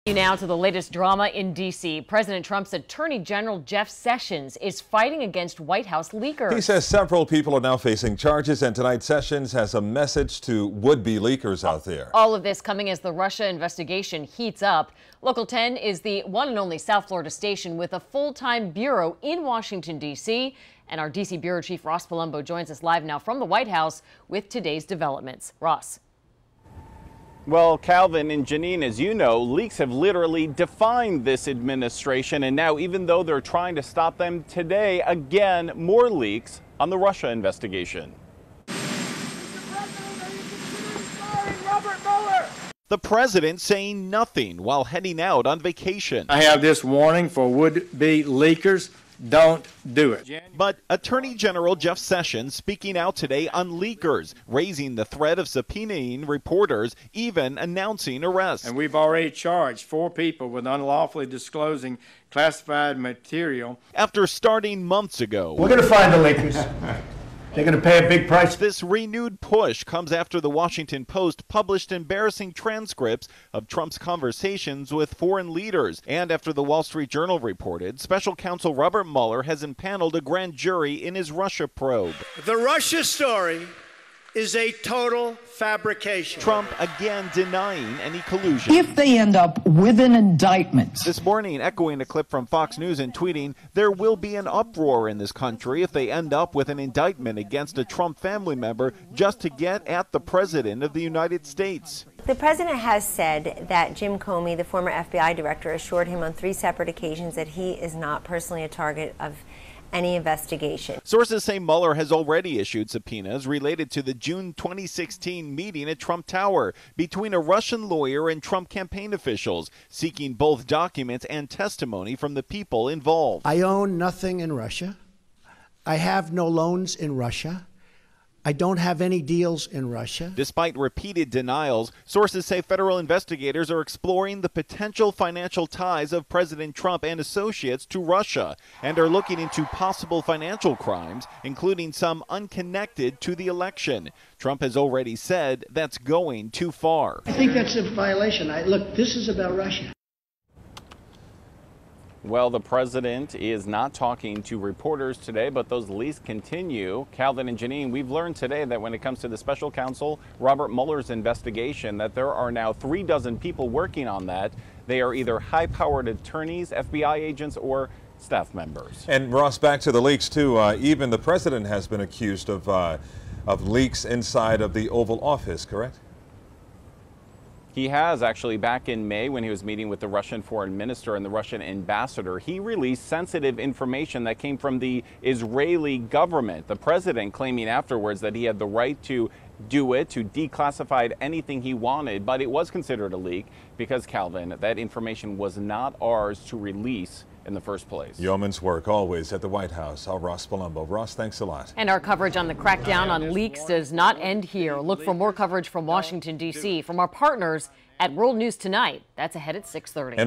Now to the latest drama in D.C. President Trump's Attorney General Jeff Sessions is fighting against White House leakers. He says several people are now facing charges, and tonight Sessions has a message to would-be leakers out there. All of this coming as the Russia investigation heats up. Local 10 is the one and only South Florida station with a full-time bureau in Washington, D.C. And our D.C. Bureau Chief Ross Palumbo joins us live now from the White House with today's developments. Ross. Well, Calvin and Janine, as you know, leaks have literally defined this administration. And now, even though they're trying to stop them today, again, more leaks on the Russia investigation. The president saying nothing while heading out on vacation. I have this warning for would-be leakers. Don't do it. But Attorney General Jeff Sessions speaking out today on leakers, raising the threat of subpoenaing reporters, even announcing arrests. And we've already charged 4 people with unlawfully disclosing classified material. After starting months ago. We're going to find the leakers. They're going to pay a big price. This renewed push comes after the Washington Post published embarrassing transcripts of Trump's conversations with foreign leaders. And after the Wall Street Journal reported, Special Counsel Robert Mueller has impaneled a grand jury in his Russia probe. The Russia story is a total fabrication. Trump again denying any collusion. If they end up with an indictment. This morning, echoing a clip from Fox News and tweeting, there will be an uproar in this country if they end up with an indictment against a Trump family member just to get at the president of the United States. The president has said that Jim Comey, the former FBI director, assured him on 3 separate occasions that he is not personally a target of any investigation. Sources say Mueller has already issued subpoenas related to the June 2016 meeting at Trump Tower between a Russian lawyer and Trump campaign officials, seeking both documents and testimony from the people involved. I own nothing in Russia. I have no loans in Russia. I don't have any deals in Russia. Despite repeated denials, sources say federal investigators are exploring the potential financial ties of President Trump and associates to Russia and are looking into possible financial crimes, including some unconnected to the election. Trump has already said that's going too far. I think that's a violation. Look, this is about Russia. Well, the president is not talking to reporters today, but those leaks continue. Calvin and Janine, we've learned today that when it comes to the special counsel Robert Mueller's investigation, that there are now 36 people working on that. They are either high-powered attorneys, FBI agents, or staff members. And Ross, back to the leaks too. Even the president has been accused of leaks inside of the Oval Office, correct? He has actually. Back in May, when he was meeting with the Russian foreign minister and the Russian ambassador, he released sensitive information that came from the Israeli government. The president claiming afterwards that he had the right to do it, to declassify anything he wanted, but it was considered a leak because, Calvin, that information was not ours to release in the first place. Yeoman's work always at the White House. Ross Palumbo. Ross, thanks a lot. And our coverage on the crackdown on leaks does not end here. Look for more coverage from Washington, D.C. from our partners at World News Tonight. That's ahead at 6:30.